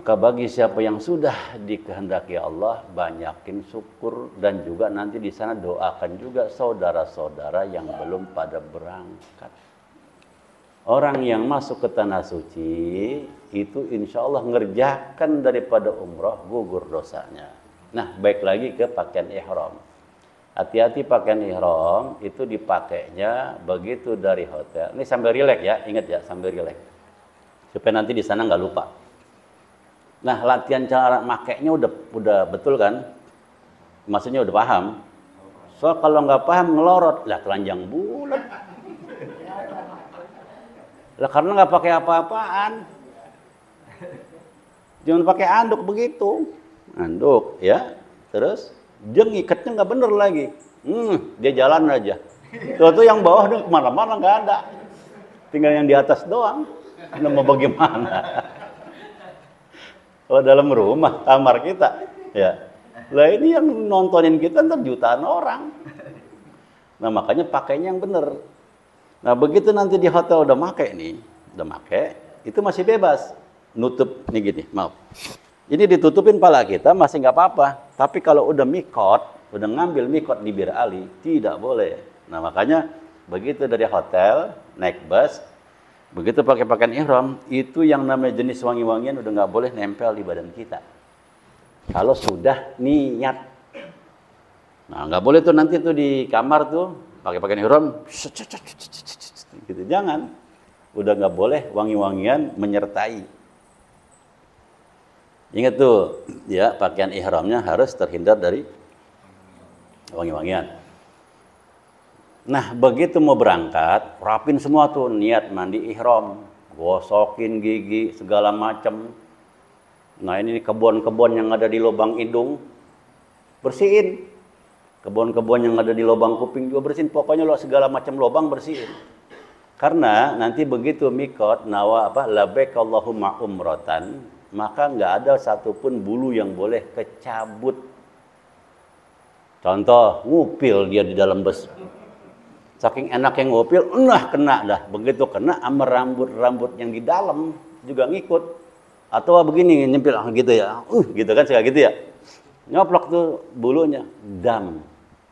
Maka bagi siapa yang sudah dikehendaki Allah, banyakin syukur, dan juga nanti di sana doakan juga saudara-saudara yang belum pada berangkat. Orang yang masuk ke tanah suci itu insya Allah ngerjakan daripada umrah, gugur dosanya. Nah, baik lagi ke pakaian ihram. Hati-hati pakaian ihram itu dipakainya begitu dari hotel. Ini sambil rileks ya, ingat ya, sambil rileks. Supaya nanti di sana nggak lupa. Nah, latihan cara makainya udah betul kan? Maksudnya udah paham. Soal kalau nggak paham ngelorot, lah telanjang bulat. Lah karena nggak pakai apa-apaan. Jangan pakai anduk begitu. Anduk ya. Terus jeng ikatnya nggak bener lagi. Dia jalan aja. Tuh yang bawah udah kemana-mana nggak ada. Tinggal yang di atas doang. Nah, mau bagaimana? Oh, dalam rumah, kamar kita, ya. Lah ini yang nontonin kita ntar jutaan orang. Nah makanya pakainya yang bener. Nah begitu nanti di hotel udah make, itu masih bebas. Nutup nih gini, maaf. Ini ditutupin pala kita masih nggak apa-apa. Tapi kalau udah ngambil mikot di Bir Ali, tidak boleh. Nah makanya begitu dari hotel naik bus. Begitu pakai pakaian ihram, itu yang namanya jenis wangi-wangian udah nggak boleh nempel di badan kita. Kalau sudah niat. Nah, nggak boleh tuh nanti tuh di kamar tuh pakai pakaian ihram, gitu. Jangan. Udah nggak boleh wangi-wangian menyertai. Ingat tuh, ya pakaian ihramnya harus terhindar dari wangi-wangian. Nah, begitu mau berangkat, rapin semua tuh, niat mandi ihram, gosokin gigi, segala macam. Nah, ini kebun-kebun yang ada di lubang hidung, bersihin. Kebun-kebun yang ada di lubang kuping juga bersihin. Pokoknya lo segala macam lubang bersihin. Karena nanti begitu mikot, labbaik Allahumma umratan, maka nggak ada satupun bulu yang boleh kecabut. Contoh, ngupil dia di dalam bus. Saking enaknya ngopil, kena dah. Begitu kena sama rambut-rambut yang di dalam juga ngikut. Atau begini nyempil gitu ya. Gitu kan suka gitu ya. Nyoplok tuh bulunya, dam.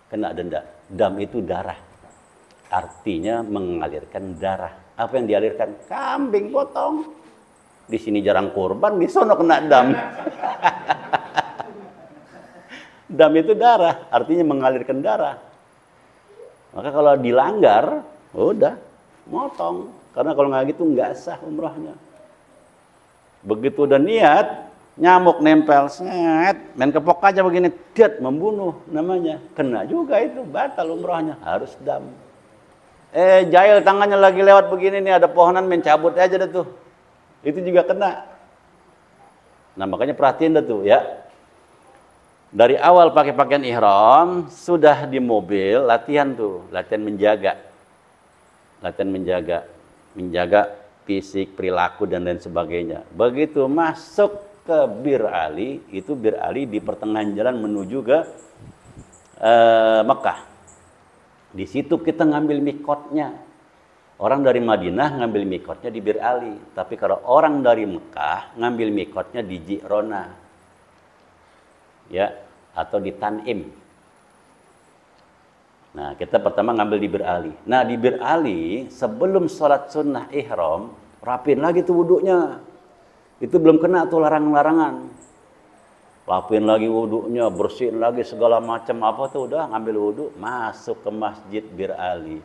Kena denda. Dam itu darah. Artinya mengalirkan darah. Apa yang dialirkan? Kambing potong. Di sini jarang kurban, di sono kena dam. Dam itu darah, artinya mengalirkan darah. Maka kalau dilanggar, udah motong. Karena kalau nggak gitu nggak sah umrahnya. Begitu udah niat, nyamuk nempel, main kepok aja begini, membunuh namanya. Kena juga itu, batal umrahnya, harus dam. Jahil tangannya lagi lewat begini nih, ada pohonan, main cabut aja dah tuh. Itu juga kena. Nah makanya perhatiin dah tuh ya. Dari awal pakai pakaian ihram, sudah di mobil, latihan menjaga. Latihan menjaga fisik, perilaku, dan lain sebagainya. Begitu masuk ke Bir Ali, itu Bir Ali di pertengahan jalan menuju ke Mekah. Di situ kita ngambil mikotnya. Orang dari Madinah ngambil mikotnya di Bir Ali. Tapi kalau orang dari Mekah ngambil mikotnya di Ji'rona. Ya, atau di Tanim. Nah, kita pertama ngambil di Bir Ali. Nah, di Bir Ali sebelum sholat sunnah ihram, rapin lagi tuh wudhunya. Itu belum kena tuh larangan-larangan. Rapin lagi wudhunya, bersihin lagi segala macam apa tuh, udah ngambil wudhu, masuk ke masjid Bir Ali.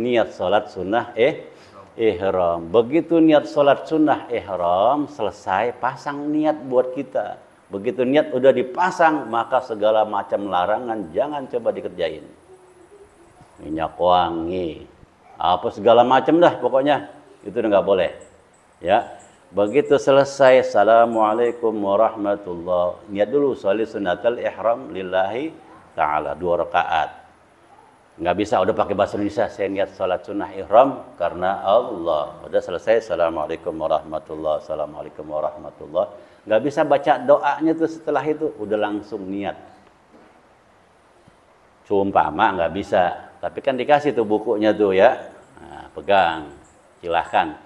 Niat sholat sunnah ihram. Begitu niat sholat sunnah ihram selesai, pasang niat buat kita. Begitu niat udah dipasang, maka segala macam larangan jangan coba dikerjain. Minyak wangi, apa segala macam dah pokoknya, itu udah nggak boleh. Ya, begitu selesai, assalamualaikum warahmatullah. Niat dulu sholat sunnatul ihram lillahi ta'ala 2 rakaat. Nggak bisa udah pakai bahasa Indonesia, saya niat sholat sunnah ihram karena Allah. Udah selesai, assalamualaikum warahmatullah, assalamualaikum warahmatullah. Nggak bisa baca doanya tuh setelah itu, udah langsung niat. Sumpama nggak bisa, tapi kan dikasih tuh bukunya tuh ya. Nah, pegang, silahkan.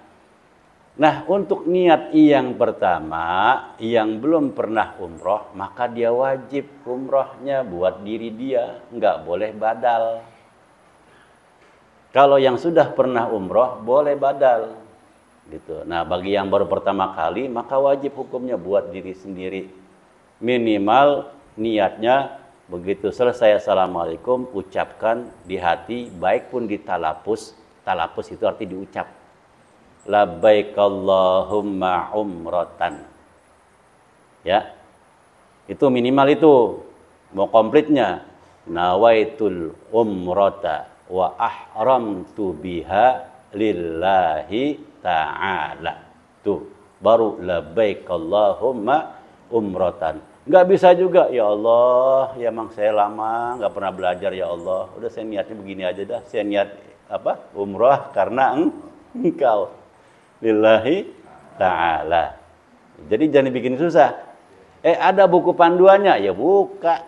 Nah, untuk niat yang pertama, yang belum pernah umroh, maka dia wajib umrohnya buat diri dia, nggak boleh badal. Kalau yang sudah pernah umroh, boleh badal. Gitu. Nah, bagi yang baru pertama kali, maka wajib hukumnya buat diri sendiri. Minimal niatnya, begitu selesai assalamualaikum, ucapkan di hati, baik pun di talapus. Talapus itu arti diucap. Labbaik Allahumma umratan. Ya. Itu minimal itu. Mau komplitnya. Nawaitul umrata wa ahramtu biha lillahi ta'ala. Tuh, baru labbaik Allahumma umratan. Enggak bisa juga, ya Allah, ya emang saya lama enggak pernah belajar ya Allah. Udah saya niatnya begini aja dah. Saya niat apa? Umrah karena engkau. Lillahi ta'ala. Jadi jangan bikin susah. Ada buku panduannya, ya buka.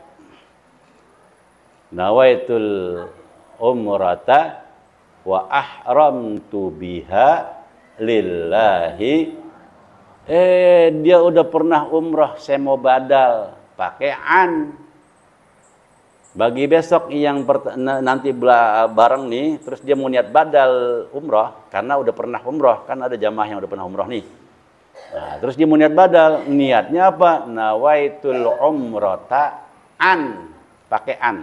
Nawaitul umrata wa ahramtu biha lillahi. Dia udah pernah umrah, saya mau badal, pakai an. Bagi besok yang nanti bareng nih, terus dia mau niat badal umrah, karena udah pernah umrah, kan ada jamaah yang udah pernah umrah nih. Nah, terus dia mau niat badal, niatnya apa? Nawaitul umrata an, pakai an.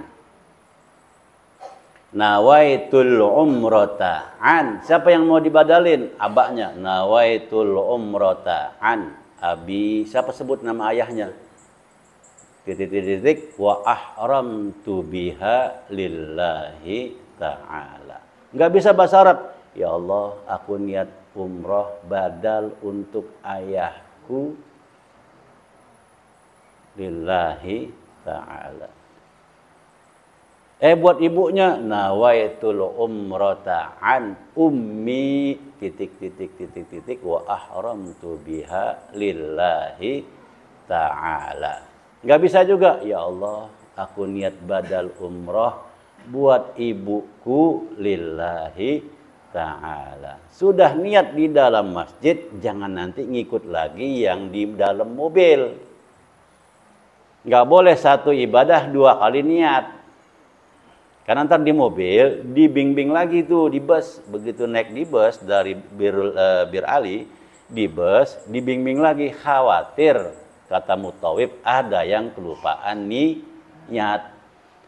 Nawaitul umrata an. Siapa yang mau dibadalin? Abahnya. Nawaitul umrata an abi. Siapa sebut nama ayahnya? Titik-titik wa ahramtu biha lillahi ta'ala. Enggak bisa bahasa Arab. Ya Allah, aku niat umrah badal untuk ayahku lillahi ta'ala. Buat ibunya, nawaitul umrata an ummi titik wa ahramtu biha lillahi ta'ala. Enggak bisa juga, ya Allah, aku niat badal umrah buat ibuku lillahi ta'ala. Sudah niat di dalam masjid, jangan nanti ngikut lagi yang di dalam mobil. Enggak boleh satu ibadah dua kali niat. Karena ntar di mobil, dibimbing lagi tuh di bus. Begitu naik di bus dari Bir Ali, di bus, dibimbing lagi. Khawatir, kata Mutawib, ada yang kelupaan niat.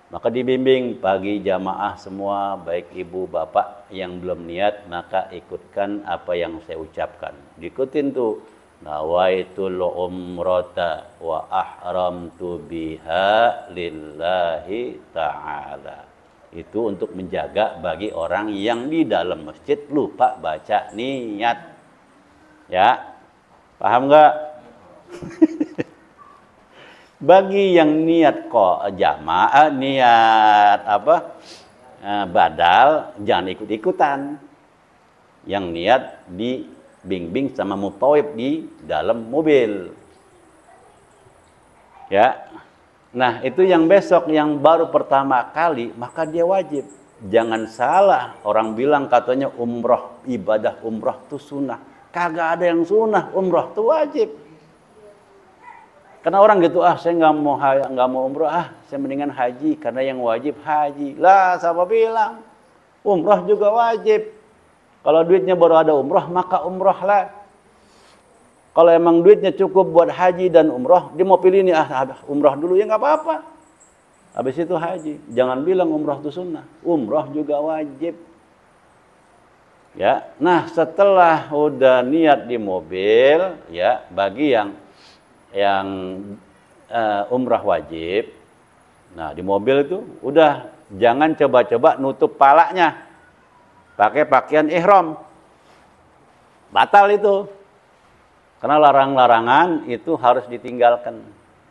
Maka dibimbing bagi jamaah semua, baik ibu bapak yang belum niat, maka ikutkan apa yang saya ucapkan. Diikutin tuh. Nawaitul umrata wa ahramtu biha lillahi ta'ala. Itu untuk menjaga bagi orang yang di dalam masjid lupa baca niat. Ya, paham nggak? Bagi yang niat kok jamaah, niat apa? Badal, jangan ikut-ikutan. Yang niat dibimbing sama mutawib di dalam mobil. Ya. Nah, itu yang besok yang baru pertama kali, maka dia wajib. Jangan salah, orang bilang katanya umroh, ibadah umroh itu sunnah. Kagak ada yang sunnah, umroh itu wajib. Karena orang gitu, saya nggak mau umroh, saya mendingan haji karena yang wajib haji. Lah, siapa bilang? Umroh juga wajib. Kalau duitnya baru ada umroh, maka umroh lah. Kalau emang duitnya cukup buat haji dan umroh, dia mau pilih ini, umroh dulu ya nggak apa-apa. Habis itu haji. Jangan bilang umroh itu sunnah. Umroh juga wajib. Ya, nah setelah udah niat di mobil, ya bagi yang umrah wajib, nah di mobil itu udah jangan coba-coba nutup palanya pakai pakaian ihram, batal itu. Karena larangan itu harus ditinggalkan.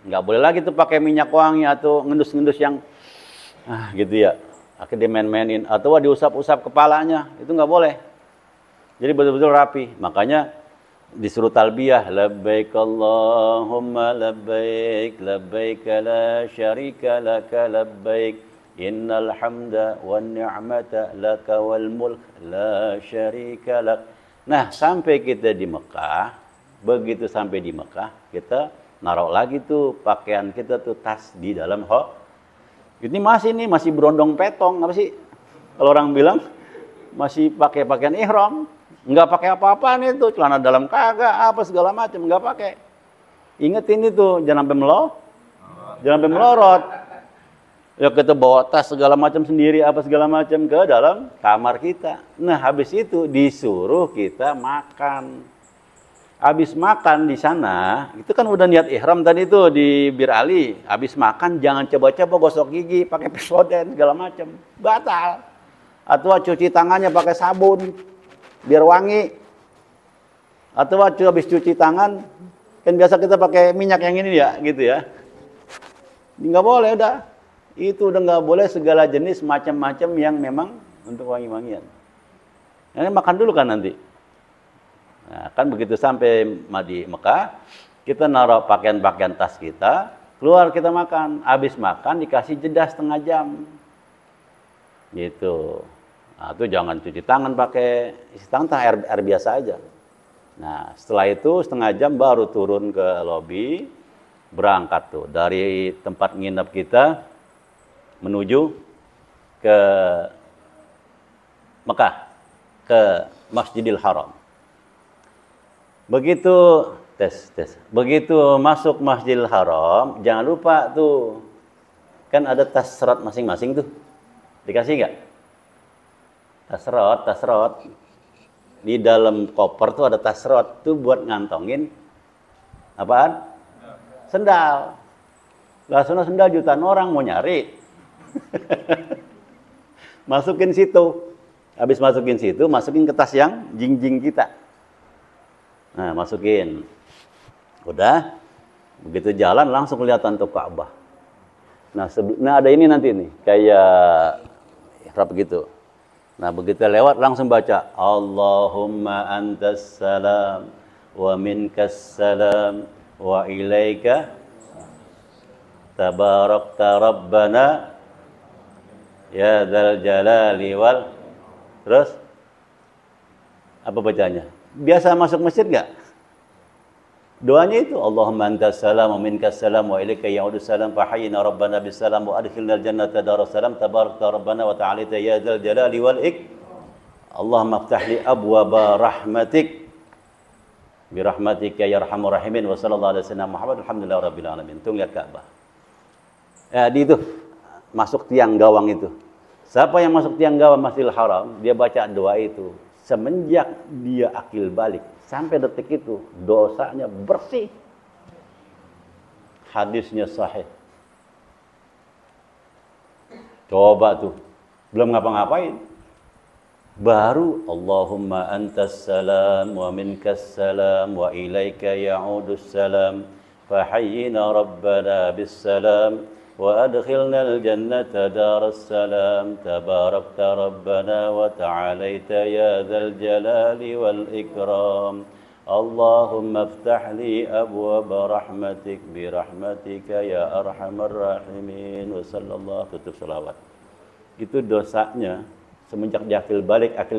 Nggak boleh lagi tuh pakai minyak wangi atau ngendus-ngendus yang gitu ya. Akhirnya dimain-mainin atau diusap-usap kepalanya, itu nggak boleh. Jadi betul-betul rapi. Makanya disuruh talbiyah, labbaik Allahumma labbaik, labbaik la syarika laka labbaik, innal hamda wan ni'mata laka wal mulk la syarika lak. Nah, sampai kita di Mekah, begitu sampai di Mekah, kita naruh lagi tuh pakaian kita tuh tas di dalam Ini masih berondong petong, apa sih? Kalau orang bilang masih pakai pakaian ihram, nggak pakai apa-apaan itu, celana dalam kagak, apa segala macam nggak pakai. Ingat ini tuh, jangan sampai melorot. Ya kita bawa tas segala macam sendiri, apa segala macam ke dalam kamar kita. Nah, habis itu disuruh kita makan. Habis makan di sana, itu kan udah niat ihram tadi tuh di Bir Ali. Habis makan jangan coba-coba gosok gigi pakai Pepsodent segala macam. Batal. Atau cuci tangannya pakai sabun biar wangi. Atau habis cuci tangan, kan biasa kita pakai minyak yang ini ya, gitu ya. Nggak boleh udah. Itu udah nggak boleh segala jenis macam-macam yang memang untuk wangi-wangian. Ini makan dulu kan nanti. Nah, kan begitu sampai di Mekah, kita naruh pakaian-pakaian tas kita, keluar kita makan. Habis makan dikasih jeda setengah jam. Gitu. Nah, itu jangan cuci tangan pakai air biasa aja. Nah, setelah itu setengah jam baru turun ke lobi, berangkat tuh dari tempat nginep kita menuju ke Mekah, ke Masjidil Haram. Begitu begitu masuk Masjidil Haram, jangan lupa tuh, kan ada tas serot masing-masing tuh, dikasih nggak? Tas serot. Di dalam koper tuh ada tas serot tuh buat ngantongin apaan? Sendal. Lah sendal jutaan orang mau nyari. Masukin situ. Habis masukin situ, masukin ke tas yang jing-jing kita. Nah, masukin. Udah. Begitu jalan langsung kelihatan tuh Ka'bah. Nah, ada ini nanti nih, kayak ihram begitu. Nah, begitu lewat langsung baca Allahumma antas salam wa minkas salam wa ilaika tabarakta rabbana ya dzal jalali wal. Terus apa bacanya? Biasa masuk masjid enggak? Doanya itu Allahumma antas salam wa minkas salam wa ilaika ya'udus salam fa hayyina rabbana bis salam wa adkhilnal jannata daras salam tabarakta rabbana wa ta'alita ya dzal jalali wal Allahumma iftah li abwaaba rahmatik bi rahmatika ya arhamar rahimin wa sallallahu alaihi wasallam Muhammad alhamdulillah rabbil alamin. Tuh lihat Ka'bah. Di itu masuk tiang gawang itu. Siapa yang masuk tiang gawang Masjidil Haram, dia baca doa itu. Semenjak dia akil balik sampai detik itu dosanya bersih. Hadisnya sahih. Coba tuh, belum ngapa-ngapain. Baru Allahumma antas salam wa minkas salam wa ilaika ya'udus salam fa hayyina rabbana bis salam wa adkhilnal jannata daras salam tabarakta rabbana wa ta'alaita ya dzal jalali wal ikram Allahumma iftah li abwaaba rahmatik bi rahmatika ya arhamar rahimin wa sallallahu tutup selawat. Itu dosanya semenjak dia akil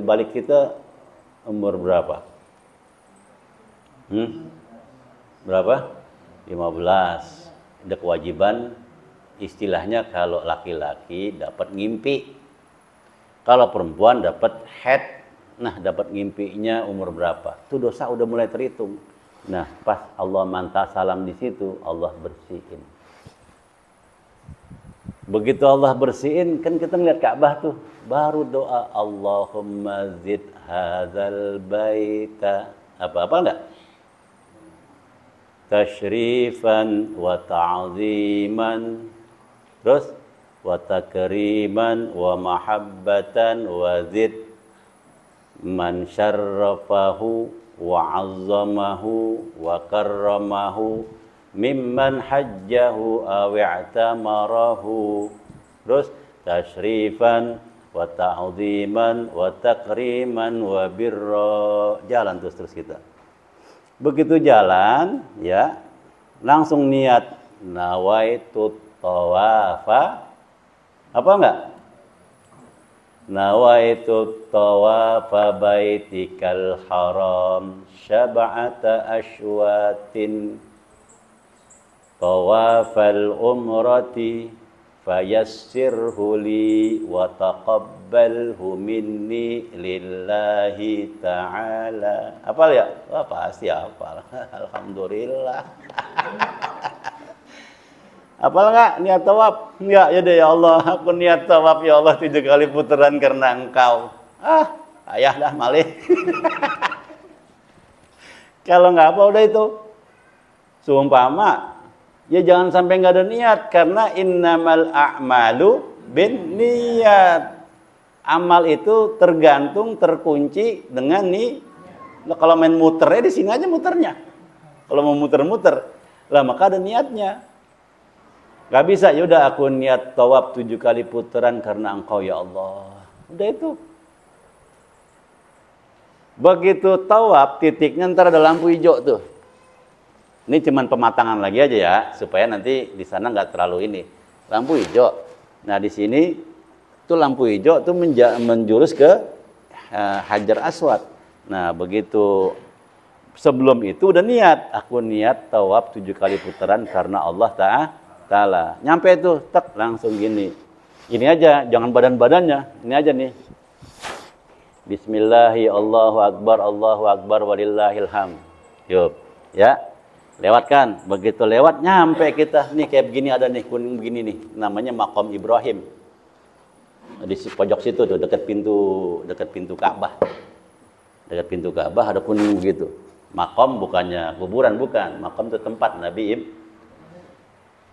balik kita umur berapa? Berapa? 15. Ada kewajiban istilahnya kalau laki-laki dapat ngimpi. Kalau perempuan dapat head. Nah, dapat ngimpinya umur berapa? Itu dosa udah mulai terhitung. Nah, pas Allah manta salam di situ, Allah bersihin. Begitu Allah bersihin, kan kita ngeliat Ka'bah tuh. Baru doa Allahumma zid hadzal baita. Apa-apa enggak? Tashrifan wa ta'ziman. Terus wa takriman wa mahabbatan wa zid man syarrafahu wa 'azzamahu wa karramahu mimman hajjahu aw i'tamarahu. Terus tashrifan wa ta'ziman wa takriman wa birra. Jalan terus kita. Begitu jalan ya, langsung niat nawaitut tawafa. Apa enggak? nawaitu tawafa baitikal haram syab'ata ashwatin tawafal umrati fayassirhu li wa taqabbalhu minni lillahi ta'ala. Hafal ya? Wah, pasti hafal. Alhamdulillah. Hafal enggak niat tawaf? Enggak, ya deh ya Allah, aku niat tawaf ya Allah 7 kali putaran karena Engkau. Ayah dah malih. Kalau enggak apa udah itu. Seumpama ya jangan sampai nggak ada niat, karena innamal a'malu bin niat. Amal itu tergantung, terkunci dengan nih. Kalau main muternya di sini aja muternya. Kalau mau muter-muter, lah maka ada niatnya. Gak bisa, yaudah aku niat tawaf 7 kali putaran karena Engkau ya Allah. Udah itu. Begitu tawaf, titiknya ntar ada lampu hijau tuh. Ini cuman pematangan lagi aja ya, supaya nanti di sana nggak terlalu ini. Lampu hijau. Nah di sini tuh lampu hijau tuh menjurus ke Hajar Aswad. Nah begitu sebelum itu udah niat, aku niat tawaf 7 kali putaran karena Allah Ta'ala. Nyampe tuh, tak langsung gini. Ini aja, jangan badan-badannya. Ini aja nih. Bismillahi Allahu Akbar walillahilham. Yuk, ya. Lewatkan, begitu lewat nyampe kita nih kayak begini, ada nih kuning begini nih, namanya Maqam Ibrahim. Di pojok situ tuh dekat pintu Ka'bah. Dekat pintu Ka'bah ada kuning begitu. Maqam bukannya kuburan, bukan. Maqam itu tempat Nabi.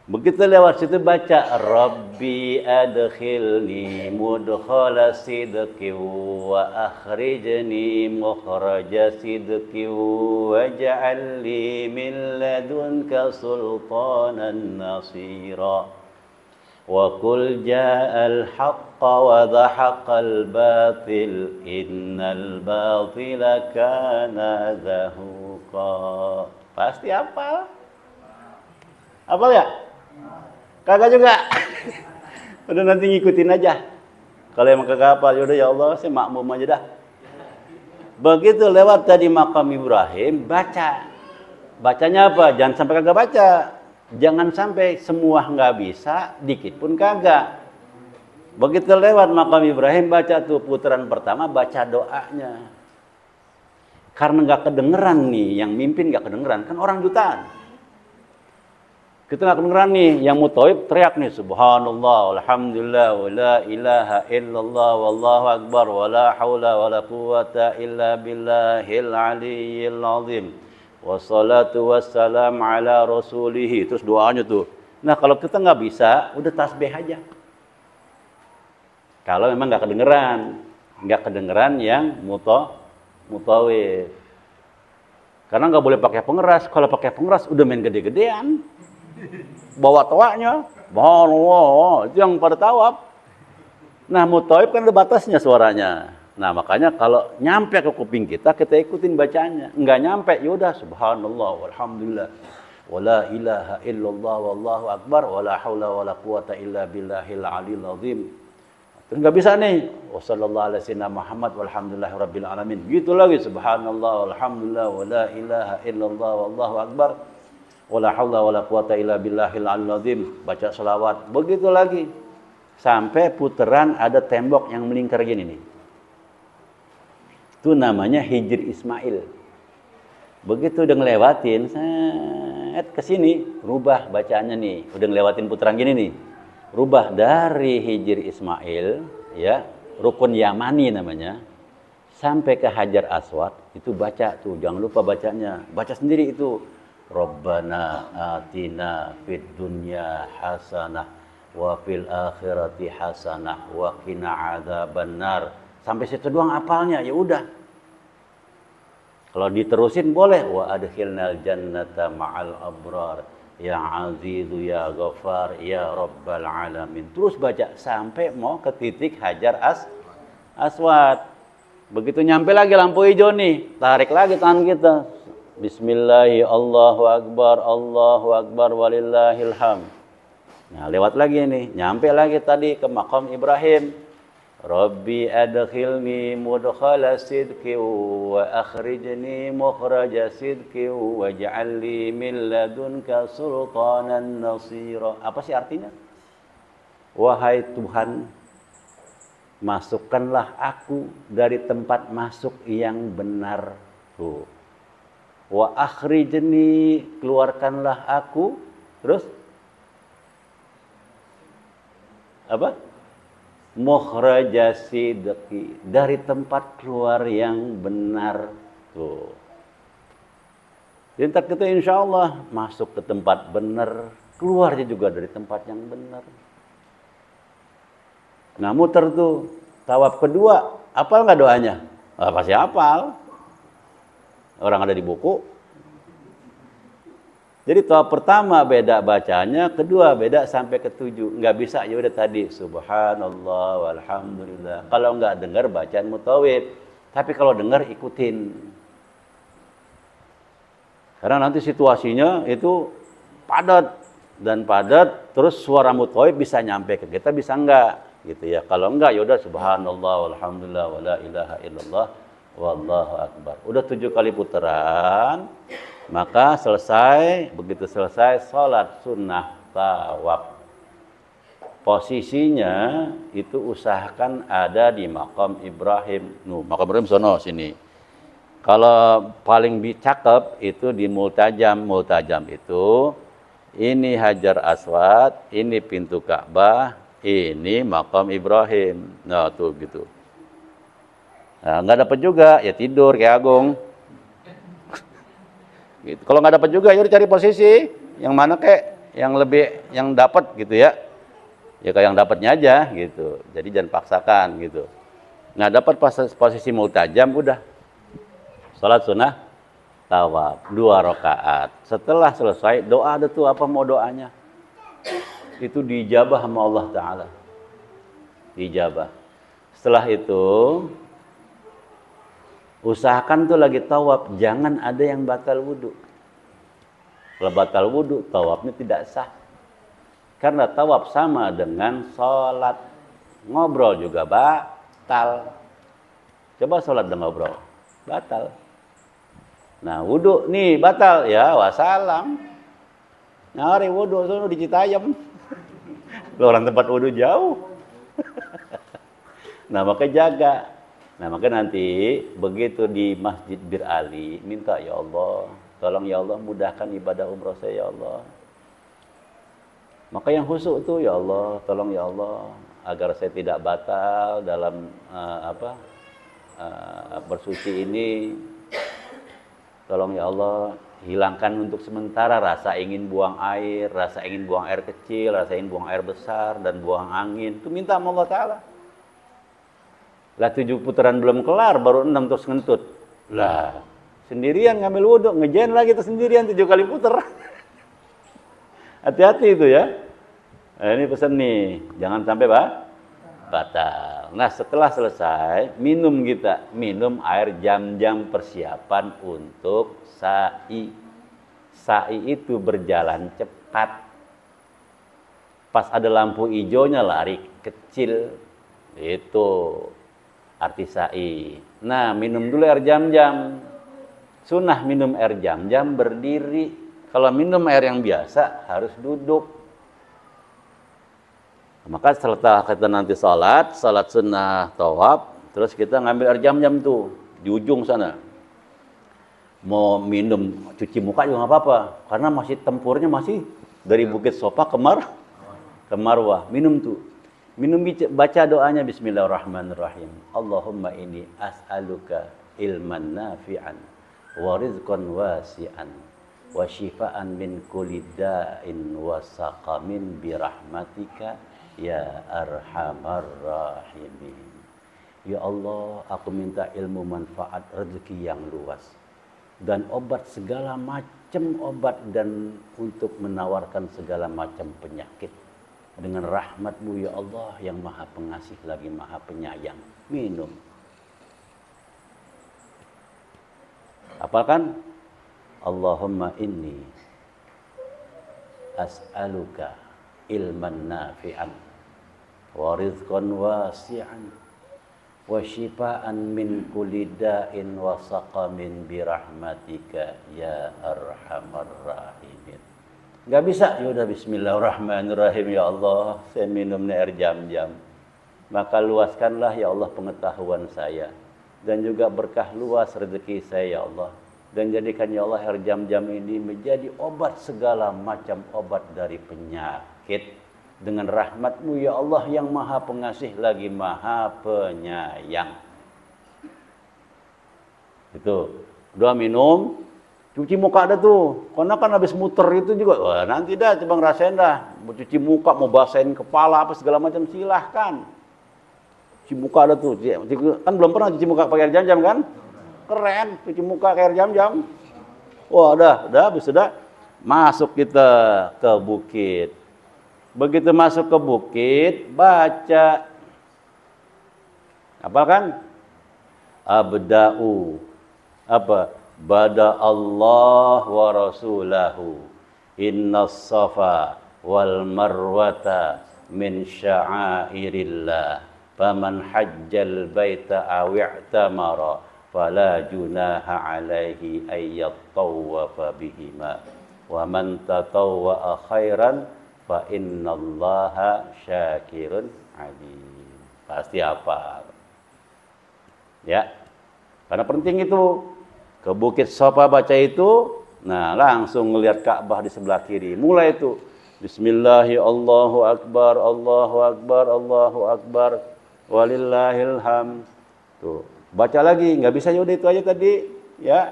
Begitu lewat situ baca Rabbi adkhilni mudkhala sidqi wa akhrijni mukhraja sidqi waj'al li min ladunka sultanan nasira wa qul ja'al haqqa wa dhahaqal batil innal batila kana zahuqa. Pasti hafal? Hafal ya? Kagak juga. Udah nanti ngikutin aja. Kalau emang kagak hafal, yaudah ya Allah, saya makmum aja dah. Begitu lewat tadi Maqam Ibrahim, baca. Bacanya apa? Jangan sampai kagak baca. Jangan sampai semua nggak bisa, dikit pun kagak. Begitu lewat Maqam Ibrahim, baca tuh putaran pertama, baca doanya. Karena nggak kedengeran nih, yang mimpin nggak kedengeran, kan orang jutaan. Kita nggak kedengeran nih, yang mutawib teriak nih, subhanallah, alhamdulillah, wa la ilaha illallah, wallahu akbar, wa la hawla wa la quwata illa billahil aliyyil azim, wassalatu wassalam ala rasulihi. Terus doanya tuh. Nah kalau kita nggak bisa, udah tasbih aja. Kalau memang nggak kedengeran yang mutawib. Karena nggak boleh pakai pengeras. Kalau pakai pengeras udah main gede-gedean. Bawa tawaknya, itu yang pada tawaf. Nah, mutawib kan ada batasnya suaranya. Nah, makanya kalau nyampe ke kuping kita ikutin bacanya. Enggak nyampe, yaudah subhanallah walhamdulillah wala ilaha illallah wallahu akbar wala haula wala quwata illa billahil aliyil azim. Terus enggak bisa nih, wassallallahu ala sayyidina Muhammad walhamdulillahi rabbil alamin. Gitu lagi subhanallah walhamdulillah wala ilaha illallah wallahu akbar wala haula wala quwata illa billahil aliyil azim. Baca selawat, begitu lagi sampai putaran ada tembok yang melingkar gini nih. Itu namanya Hijr Ismail. Begitu udah ngelewatin ke sini, rubah bacaannya nih. Udah ngelewatin putaran gini nih. Rubah dari Hijr Ismail, ya, rukun Yamani namanya, sampai ke Hajar Aswad, itu baca tuh, jangan lupa bacanya. Baca sendiri itu. Rabbana atina fid dunya hasanah wa fil akhirati hasanah wa qina adzabannar. Sampai situ doang apalnya, ya udah. Kalau diterusin boleh, wa adkhilnal jannata ma'al abrar ya azizu ya ghafar ya rabbal alamin. Terus baca sampai mau ke titik Hajar Aswad. Begitu nyampe lagi lampu hijau nih, tarik lagi tangan kita. Bismillahi Allahu Akbar walillahilham. Nah lewat lagi nih, nyampe lagi tadi ke Maqam Ibrahim. Rabbi adkhilni mudkhala sidqin wa akhrijni mukhraja sidqin waj'al li min ladunka sultanan nasira. Apa sih artinya? Wahai Tuhan, masukkanlah aku dari tempat masuk yang benar. Tuh. Wa akhrijni, keluarkanlah aku. Terus apa? Mukhraja sidqi, dari tempat keluar yang benar. Tuh. Jadi kita insya Allah masuk ke tempat benar, keluarnya juga dari tempat yang benar. Nah, muter tuh tawaf kedua, hafal nggak doanya? Pasti hafal. Orang ada di buku. Jadi tawaf pertama beda bacanya, kedua beda sampai ketujuh. Nggak bisa, ya udah tadi subhanallah walhamdulillah. Kalau nggak dengar bacaan mutawif, tapi kalau dengar ikutin. Karena nanti situasinya itu padat dan padat, terus suara mutawif bisa nyampe ke kita, bisa enggak gitu ya. Kalau enggak ya udah subhanallah walhamdulillah wala ilaha illallah wallahu akbar. Udah 7 kali putaran. Maka selesai, begitu selesai sholat sunnah tawaf. Posisinya itu usahakan ada di makam Ibrahim. Makam Ibrahim sono sini. Kalau paling cakep itu di multajam. Multajam itu ini Hajar Aswad, ini pintu Ka'bah, ini makam Ibrahim. Nah tuh gitu. Nah, nggak dapat juga ya tidur kayak Agung. Gitu. Kalau nggak dapat juga, ya udah cari posisi yang mana kek yang lebih yang dapat gitu ya. Ya kayak yang dapatnya aja gitu. Jadi jangan paksakan gitu. Nah dapat posisi multajam udah. Salat sunnah tawaf 2 rakaat. Setelah selesai doa ada tuh apa mau doanya? Itu dijabah sama Allah Taala. Dijabah. Setelah itu usahakan tuh lagi tawaf, jangan ada yang batal wudhu. Kalau batal wudhu, tawafnya tidak sah. Karena tawaf sama dengan sholat. Ngobrol juga batal. Coba sholat dan ngobrol, batal. Nah wudhu nih batal, ya wassalam. Nyari wudhu, sono di Citayam. Orang tempat wudhu jauh. Nah makanya jaga. Nah maka nanti begitu di Masjid Bir Ali minta ya Allah, tolong ya Allah mudahkan ibadah umroh saya ya Allah. Maka yang khusyuk tuh ya Allah, tolong ya Allah agar saya tidak batal dalam bersuci ini. Tolong ya Allah hilangkan untuk sementara rasa ingin buang air, rasa ingin buang air kecil, rasa ingin buang air besar dan buang angin. Itu minta sama Allah Ta'ala. Lah 7 putaran belum kelar, baru 6 terus ngentut. Lah, sendirian ngambil wudhu, ngejain lagi itu sendirian 7 kali puter. Hati-hati itu ya. Nah, ini pesan nih, jangan sampai batal. Nah, setelah selesai, minum air jam-jam persiapan untuk sa'i. Sa'i itu berjalan cepat. Pas ada lampu hijaunya lari kecil. Itu arti sa'i. Nah, minum dulu air jam-jam. Sunnah minum air jam-jam berdiri. Kalau minum air yang biasa harus duduk. Maka setelah kita nanti salat sunnah tawaf, terus kita ngambil air jam-jam tuh di ujung sana. Mau minum, cuci muka juga nggak apa-apa, karena masih tempurnya masih dari Bukit Sofa ke Marwah. Minum tuh. Minum baca doanya bismillahirrahmanirrahim. Allahumma inni as'aluka ilman nafi'an wa rizqan wasi'an wa shifaan min kulli da'in wa saqamin bi rahmatika ya arhamar rahimin. Ya Allah, aku minta ilmu manfaat, rezeki yang luas dan obat segala macam obat dan untuk menawarkan segala macam penyakit. Dengan rahmat-Mu ya Allah yang maha pengasih lagi maha penyayang. Minum. Apalkan? Allahumma inni as'aluka ilman nafi'an wa rizqan wasi'an wa syifaan min kulli da'in wa saqamin bi rahmatika ya arhamar rahimin. Enggak bisa, ya udah bismillahirrahmanirrahim, ya Allah, saya minum air jam-jam. Maka luaskanlah ya Allah pengetahuan saya, dan juga berkah luas rezeki saya ya Allah, dan jadikan ya Allah air jam-jam ini menjadi obat segala macam obat dari penyakit, dengan rahmat-Mu ya Allah yang maha pengasih lagi maha penyayang. Itu udah minum, cuci muka ada tuh, karena kan habis muter itu juga, wah nanti dah coba ngerasain dah, mau cuci muka, mau basahin kepala apa segala macam silahkan. Cuci muka ada tuh, kan belum pernah cuci muka pakai air jam-jam kan? Keren, cuci muka pakai air jam-jam. Wah udah habis sudah masuk kita ke bukit. Begitu masuk ke bukit, baca apa kan? Abda'u apa? Bada Allah wa rasulahu innas safa wal marwata min sya'airillah faman hajjal baita aw i'tamara fala junaha alaihi ayyattawafa bihima wa man tatawwa khairan fa innallaha syakirun alim. Pasti apa? Ya. Karena penting itu. Ke Bukit Safa baca itu, nah langsung ngelihat Ka'bah di sebelah kiri. Mulai itu Bismillahirrahmanirrahim, Allahu Akbar, Allahu Akbar, Allahu Akbar, walillahil hamd. Tuh, baca lagi, nggak bisa ya udah itu aja tadi, ya.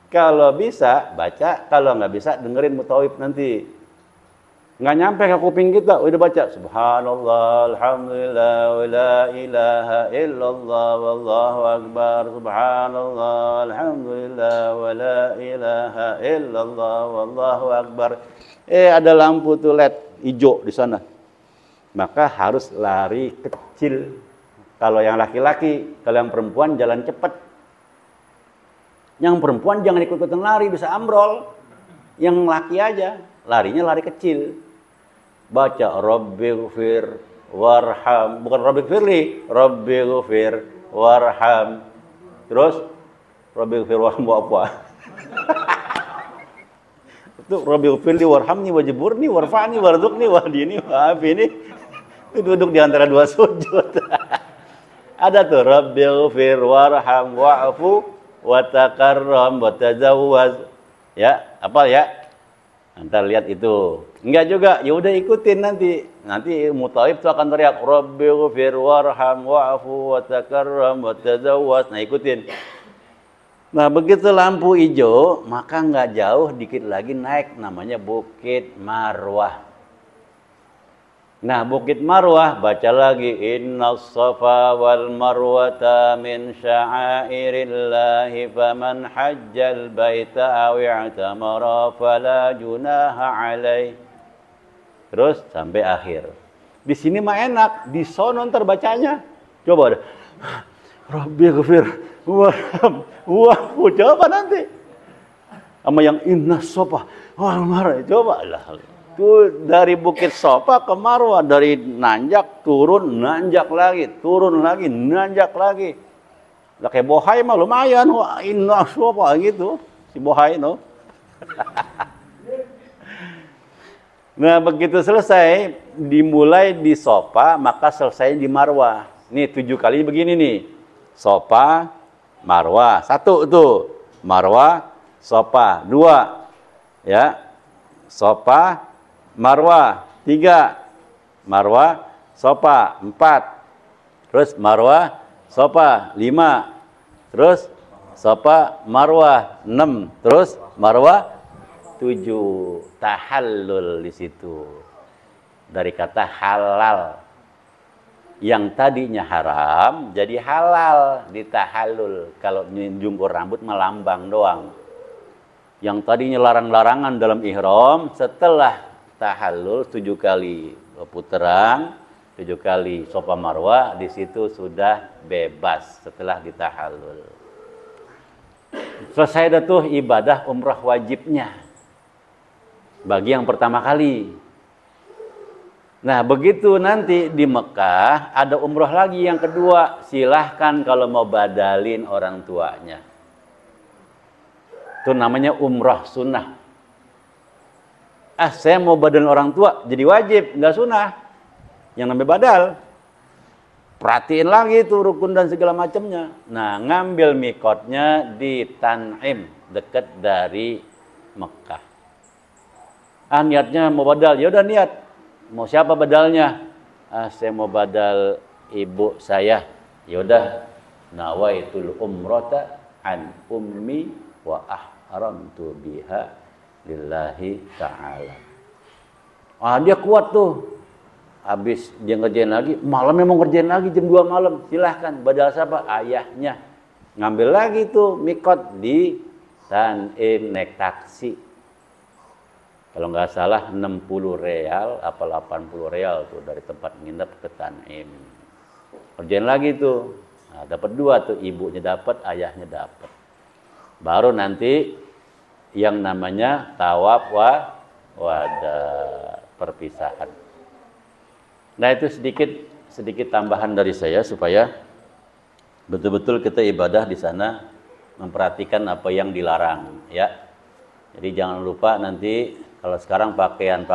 Kalau bisa baca, kalau nggak bisa dengerin mutawif nanti. Nggak nyampe ke kuping kita, udah baca Subhanallah, Alhamdulillah, wa la ilaha illallah, wallahu akbar, Subhanallah, Alhamdulillah, wa la ilaha illallah, wallahu akbar. Ada lampu tuh LED hijau di sana. Maka harus lari kecil. Kalau yang laki-laki, kalau yang perempuan jalan cepat. Yang perempuan jangan ikut-ikutan lari, bisa ambrol. Yang laki aja, larinya lari kecil. Baca Rabbighfir warham, bukan Rabbighfirli, Rabbighfir warham. Terus Rabbighfir warham apa? Itu Rabbighfirli warhamni wajburni warfa'ni warzuqni wahdini wa'afini. Itu duduk di antara dua sujud. Ada tuh Rabbighfir warham wa'fu wa takarram wa tazawwaz. Ya, apa ya? Ntar lihat itu. Enggak juga, ya udah ikutin nanti. Nanti mutawif tuh akan teriak Rabbighfir warham wa'fu wa takarram wa tazawwaz. Nah, ikutin. Nah, begitu lampu hijau, maka nggak jauh dikit lagi naik namanya Bukit Marwah. Nah, Bukit Marwah baca lagi innas safa wal marwata min sya'airillahi faman hajjal baita aw i'tamara fala junaha alaih. Terus sampai akhir. Di sini mah enak, di sono ntar bacanya. Coba deh. Rabbighfir warham wa'fu, coba nanti. Sama yang innas safa wal marwah, coba lah. Itu dari Bukit Safa ke Marwah, dari nanjak turun, nanjak lagi, turun lagi, nanjak lagi. Lah kayak Bohai mah lumayan, wah inna Safa gitu, si Bohai no. Nah begitu selesai, dimulai di Safa, maka selesai di Marwah. Nih 7 kali begini nih, Safa, Marwah, 1 tuh, Marwah, Safa, 2, ya, Safa, Marwah 3, Marwah, Safa 4, terus Marwah, Safa 5, terus Safa, Marwah 6, terus Marwah 7. Tahallul di situ. Dari kata halal. Yang tadinya haram jadi halal di tahallul. Kalau jungkur rambut melambang doang. Yang tadinya larang-larangan dalam ihram, setelah tahallul 7 kali putaran, 7 kali Safa Marwah, di situ sudah bebas setelah ditahallul. Selesai dah tuh ibadah umrah wajibnya. Bagi yang pertama kali. Nah, begitu nanti di Mekah ada umroh lagi yang kedua. Silahkan kalau mau badalin orang tuanya. Itu namanya umroh sunnah. Saya mau badalin orang tua, jadi wajib, nggak sunnah. Yang namanya badal. Perhatiin lagi tuh rukun dan segala macamnya. Nah, ngambil mikotnya di Tan'im, dekat dari Mekah. Niatnya mau badal, ya udah niat. Mau siapa badalnya? Saya mau badal ibu saya. Yaudah, nawaitul umrata an ummi wa ahramtu biha lillahi ta'ala. Dia kuat tuh. Habis dia ngerjain lagi, malamnya mau ngerjain lagi jam 2 malam. Silahkan, badal siapa? Ayahnya. Ngambil lagi tuh mikot di Tan'im, naik taksi. Kalau nggak salah 60 real apa 80 real tuh dari tempat nginep ke Tan'im. Kerjain lagi tuh. Nah, dapat 2 tuh, ibunya dapat, ayahnya dapat. Baru nanti yang namanya tawaf wada, perpisahan. Nah, itu sedikit tambahan dari saya supaya betul-betul kita ibadah di sana memperhatikan apa yang dilarang, ya. Jadi jangan lupa nanti kalau sekarang pakaian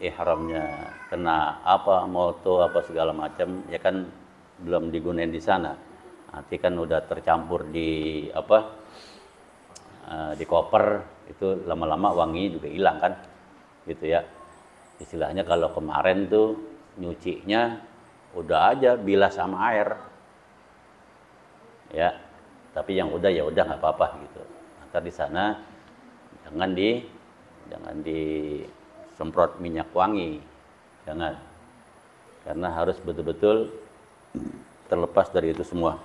ihramnya kena apa moto apa segala macam, ya kan belum digunain di sana. Nanti kan udah tercampur di di koper, itu lama-lama wangi juga hilang kan, gitu ya. Istilahnya kalau kemarin tuh nyucinya udah aja bilas sama air, ya. Tapi yang udah ya udah nggak apa-apa gitu. Nanti di sana jangan disemprot minyak wangi, jangan, karena harus betul-betul terlepas dari itu semua.